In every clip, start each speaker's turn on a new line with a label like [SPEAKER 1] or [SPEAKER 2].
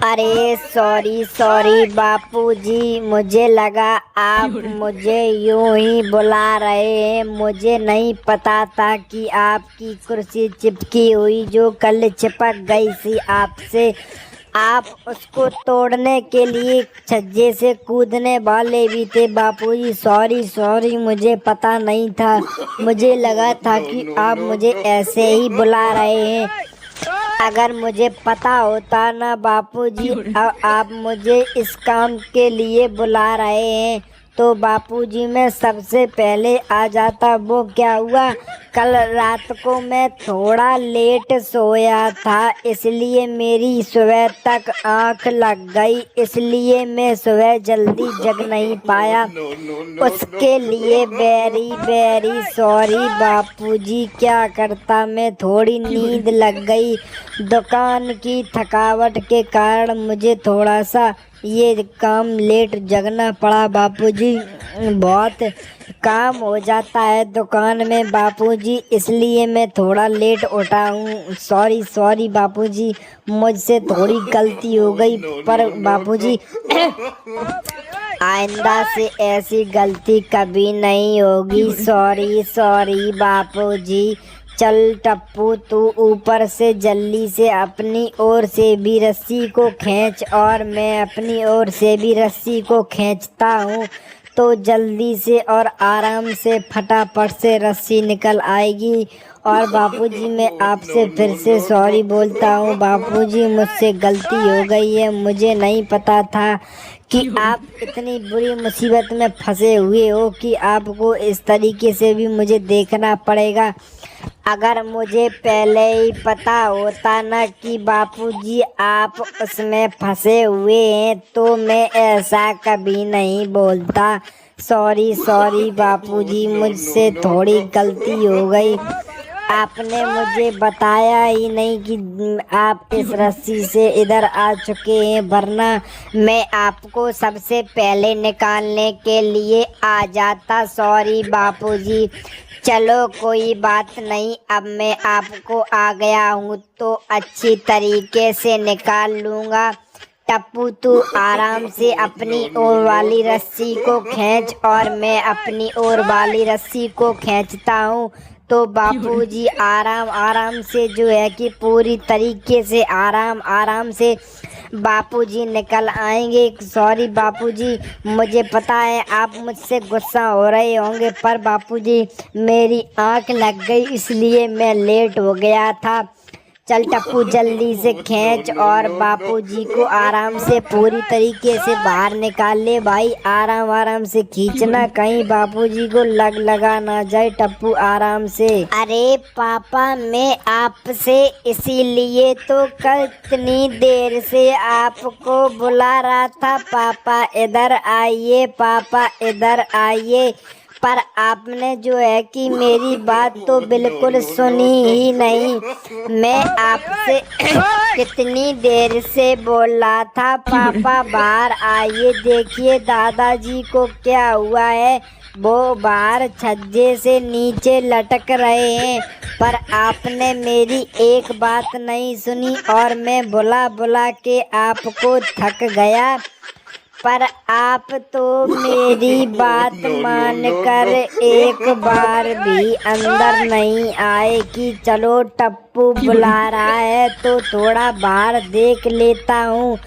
[SPEAKER 1] अरे sorry sorry बापूजी, मुझे लगा आप मुझे यूं ही बुला रहे हैं। मुझे नहीं पता था कि आपकी कुर्सी चिपकी हुई जो कल चिपक गई थी आपसे, आप उसको तोड़ने के लिए छज्जे से कूदने वाले भी थे। बापूजी सॉरी सॉरी, मुझे पता नहीं था। मुझे लगा था कि आप मुझे ऐसे ही बुला रहे हैं। अगर मुझे पता होता ना बापूजी आप मुझे इस काम के लिए बुला रहे हैं तो बापूजी मैं सबसे पहले आ जाता। वो क्या हुआ, कल रात को मैं थोड़ा लेट सोया था, इसलिए मेरी सुबह तक आँख लग गई, इसलिए मैं सुबह जल्दी जग नहीं पाया। उसके लिए वेरी वेरी सॉरी बापूजी। क्या करता, मैं थोड़ी नींद लग गई। दुकान की थकावट के कारण मुझे थोड़ा सा ये काम लेट जगना पड़ा बापूजी। बहुत काम हो जाता है दुकान में बापूजी, इसलिए मैं थोड़ा लेट उठा हूँ। सॉरी सॉरी बापूजी, मुझसे थोड़ी गलती हो गई। पर बापूजी आइंदा से ऐसी गलती कभी नहीं होगी। सॉरी सॉरी बापूजी। चल टप्पू, तू ऊपर से जल्दी से अपनी ओर से भी रस्सी को खींच और मैं अपनी ओर से भी रस्सी को खींचता हूँ तो जल्दी से और आराम से फटाफट से रस्सी निकल आएगी। और बापूजी मैं आपसे फिर से सॉरी बोलता हूँ बापूजी, मुझसे गलती हो गई है। मुझे नहीं पता था कि आप इतनी बुरी मुसीबत में फंसे हुए हो कि आपको इस तरीके से भी मुझे देखना पड़ेगा। अगर मुझे पहले ही पता होता ना कि बापूजी आप उसमें फंसे हुए हैं तो मैं ऐसा कभी नहीं बोलता। सॉरी सॉरी बापूजी, मुझसे थोड़ी गलती हो गई। आपने मुझे बताया ही नहीं कि आप इस रस्सी से इधर आ चुके हैं, वरना मैं आपको सबसे पहले निकालने के लिए आ जाता। सॉरी बापूजी। चलो कोई बात नहीं, अब मैं आपको आ गया हूँ तो अच्छी तरीके से निकाल लूँगा। टप्पू तू आराम से अपनी ओर वाली रस्सी को खींच और मैं अपनी ओर वाली रस्सी को खींचता हूँ तो बापूजी आराम आराम से जो है कि पूरी तरीके से आराम आराम से बापूजी निकल आएंगे। सॉरी बापूजी, मुझे पता है आप मुझसे गुस्सा हो रहे होंगे, पर बापूजी मेरी आँख लग गई इसलिए मैं लेट हो गया था। चल टप्पू जल्दी से खींच और बापूजी को आराम से पूरी तरीके से बाहर निकाल ले भाई। आराम आराम से खींचना, कहीं बापूजी को लगा ना जाए। टप्पू आराम से। अरे पापा, मैं आपसे इसीलिए तो कल इतनी देर से आपको बुला रहा था। पापा इधर आइए, पापा इधर आइए। पर आपने जो है कि मेरी बात तो बिल्कुल सुनी ही नहीं। मैं आपसे कितनी देर से बोल रहा था पापा बाहर आइए। देखिए दादाजी को क्या हुआ है, वो बाहर छज्जे से नीचे लटक रहे हैं। पर आपने मेरी एक बात नहीं सुनी और मैं बुला बुला के आपको थक गया। पर आप तो मेरी बात मानकर एक बार भी अंदर नहीं आए कि चलो टप्पू बुला रहा है तो थोड़ा बाहर देख लेता हूँ।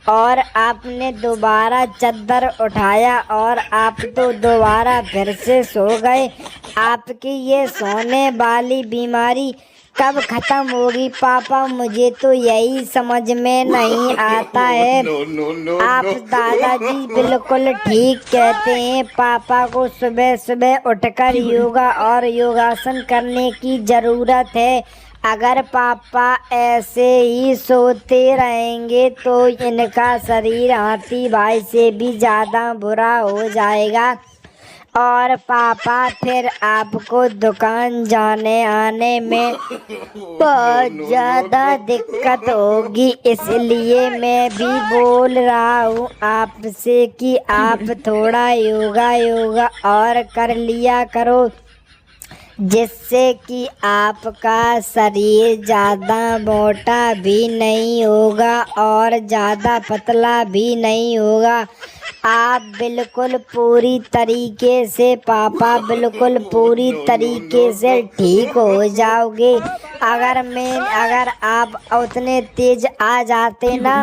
[SPEAKER 1] और आपने दोबारा चादर उठाया और आप तो दोबारा फिर से सो गए। आपकी ये सोने वाली बीमारी कब खत्म होगी पापा, मुझे तो यही समझ में नहीं आता है। आप दादाजी बिल्कुल ठीक कहते हैं। पापा को सुबह सुबह उठकर योगा और योगासन करने की ज़रूरत है। अगर पापा ऐसे ही सोते रहेंगे तो इनका शरीर हाथी भाई से भी ज़्यादा बुरा हो जाएगा और पापा फिर आपको दुकान जाने आने में बहुत ज़्यादा दिक्कत होगी। इसलिए मैं भी बोल रहा हूँ आपसे कि आप थोड़ा योगा और कर लिया करो। जिससे कि आपका शरीर ज़्यादा मोटा भी नहीं होगा और ज़्यादा पतला भी नहीं होगा। आप बिल्कुल पूरी तरीके से पापा बिल्कुल पूरी तरीके से ठीक हो जाओगे। अगर आप उतने तेज आ जाते ना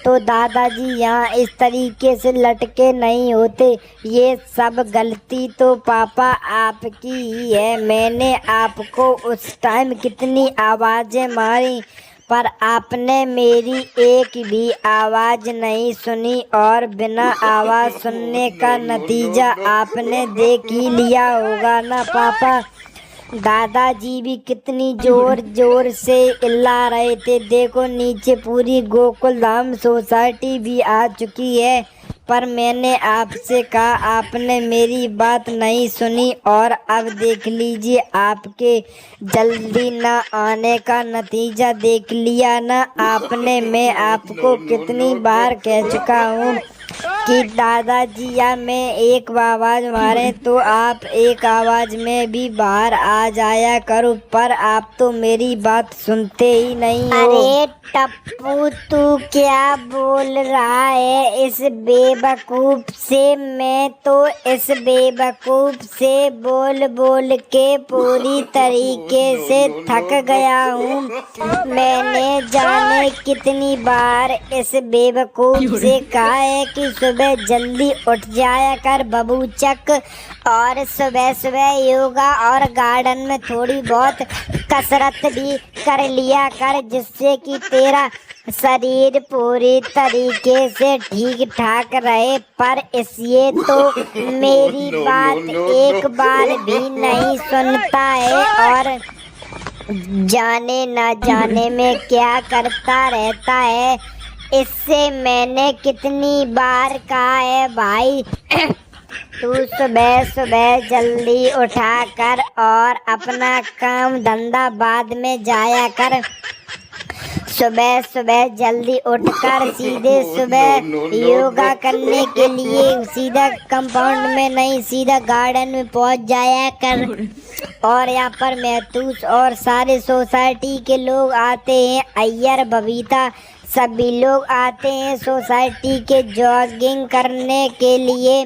[SPEAKER 1] तो दादाजी यहाँ इस तरीके से लटके नहीं होते। ये सब गलती तो पापा आपकी ही है। मैंने आपको उस टाइम कितनी आवाज़ें मारी पर आपने मेरी एक भी आवाज़ नहीं सुनी और बिना आवाज़ सुनने का नतीजा आपने देख ही लिया होगा ना पापा। दादाजी भी कितनी जोर जोर से चिल्ला रहे थे। देखो नीचे पूरी गोकुल धाम सोसाइटी भी आ चुकी है पर मैंने आपसे कहा, आपने मेरी बात नहीं सुनी और अब देख लीजिए आपके जल्दी ना आने का नतीजा देख लिया ना आपने। मैं आपको कितनी बार कह चुका हूँ कि दादाजी या मैं एक आवाज़ मारे तो आप एक आवाज़ में भी बाहर आ जाया करो, पर आप तो मेरी बात सुनते ही नहीं हो। अरे टप्पू तू क्या बोल रहा है इस बेवकूफ़ से? मैं तो इस बेवकूफ़ से बोल बोल के पूरी तरीके से थक गया हूँ। मैंने जाने कितनी बार इस बेवकूफ़ से कहा है कि सुबह जल्दी उठ जाया कर बबूचक और सुबह सुबह योगा और गार्डन में थोड़ी बहुत कसरत भी कर लिया कर, जिससे कि तेरा शरीर पूरी तरीके से ठीक ठाक रहे। पर इसलिए तो मेरी बात एक बार भी नहीं सुनता है और जाने न जाने में क्या करता रहता है। इससे मैंने कितनी बार कहा है भाई तू सुबह सुबह जल्दी उठा कर और अपना काम धंधा बाद में जाया कर। सुबह सुबह जल्दी उठकर सीधे सुबह योगा करने के लिए सीधा कंपाउंड में नहीं सीधा गार्डन में पहुंच जाया कर। और यहाँ पर महतूस और सारे सोसाइटी के लोग आते हैं, अय्यर बबीता सभी लोग आते हैं सोसाइटी के जॉगिंग करने के लिए।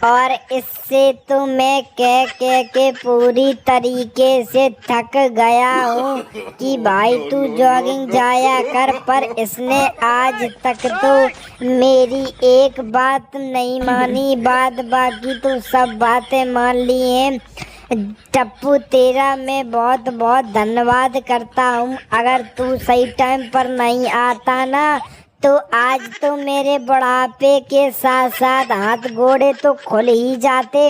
[SPEAKER 1] और इससे तो मैं कह कह के पूरी तरीके से थक गया हूँ कि भाई तू जॉगिंग जाया कर, पर इसने आज तक तो मेरी एक बात नहीं मानी, बाकी तो सब बातें मान ली हैं। टप्पू तेरा मैं बहुत बहुत धन्यवाद करता हूँ। अगर तू सही टाइम पर नहीं आता ना तो आज तो मेरे बुढ़ापे के साथ साथ हाथ घोड़े तो खुल ही जाते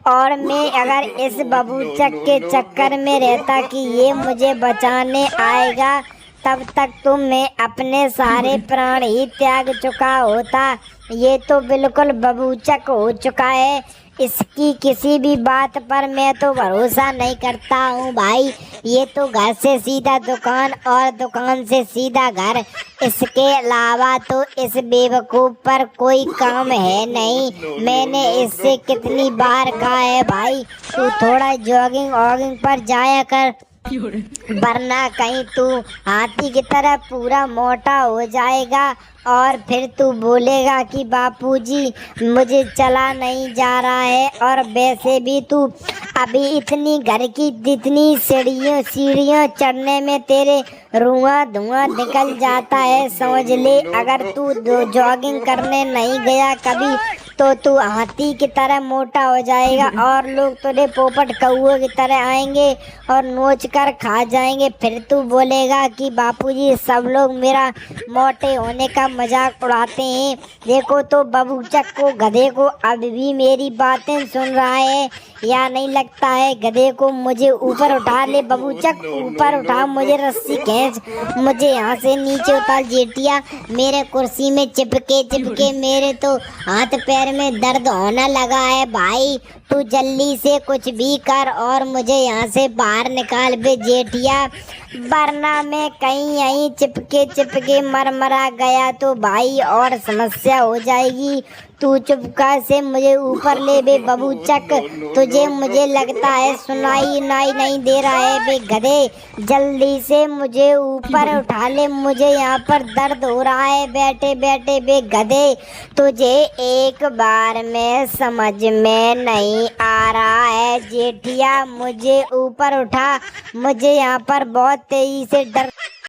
[SPEAKER 1] और मैं अगर इस बबूचक के चक्कर में रहता कि ये मुझे बचाने आएगा तब तक तो मैं अपने सारे प्राण ही त्याग चुका होता। ये तो बिल्कुल बबूचक हो चुका है, इसकी किसी भी बात पर मैं तो भरोसा नहीं करता हूँ भाई। ये तो घर से सीधा दुकान और दुकान से सीधा घर, इसके अलावा तो इस बेवकूफ़ पर कोई काम है नहीं। मैंने इससे कितनी बार कहा है भाई तू थोड़ा जॉगिंग वॉगिंग पर जाया कर, वरना कहीं तू हाथी की तरह पूरा मोटा हो जाएगा और फिर तू बोलेगा कि बापूजी मुझे चला नहीं जा रहा है। और वैसे भी तू अभी इतनी घर की जितनी सीढ़ियों चढ़ने में तेरे धुआं निकल जाता है। समझ ले अगर तू जॉगिंग करने नहीं गया कभी तो तू हाथी की तरह मोटा हो जाएगा और लोग तुझे पोपट कौओं की तरह आएंगे और नोच कर खा जाएंगे। फिर तू बोलेगा कि बापूजी सब लोग मेरा मोटे होने का मजाक उड़ाते हैं। देखो तो बबूचक को गधे को अभी भी मेरी बातें सुन रहा है या नहीं लगता है? गधे को मुझे ऊपर उठा ले बबूचक, ऊपर उठा मुझे, रस्सी खींच मुझे यहाँ से नीचे उतार जेठिया। मेरे कुर्सी में चिपके मेरे तो हाथ पैर में दर्द होने लगा है भाई। तू जल्दी से कुछ भी कर और मुझे यहाँ से बाहर निकाल बे जेठिया। वरना मैं कहीं यहीं चिपके मर मरा गया तो भाई और समस्या हो जाएगी। तू चुपका से मुझे ऊपर ले बे बबूचक, तुझे मुझे लगता है सुनाई नहीं दे रहा है बे गधे, जल्दी से मुझे ऊपर उठा ले, मुझे यहाँ पर दर्द हो रहा है बैठे बैठे बे गधे। तुझे एक बार में समझ में नहीं आ रहा है जेठिया, मुझे ऊपर उठा, मुझे यहाँ पर बहुत तेजी से डर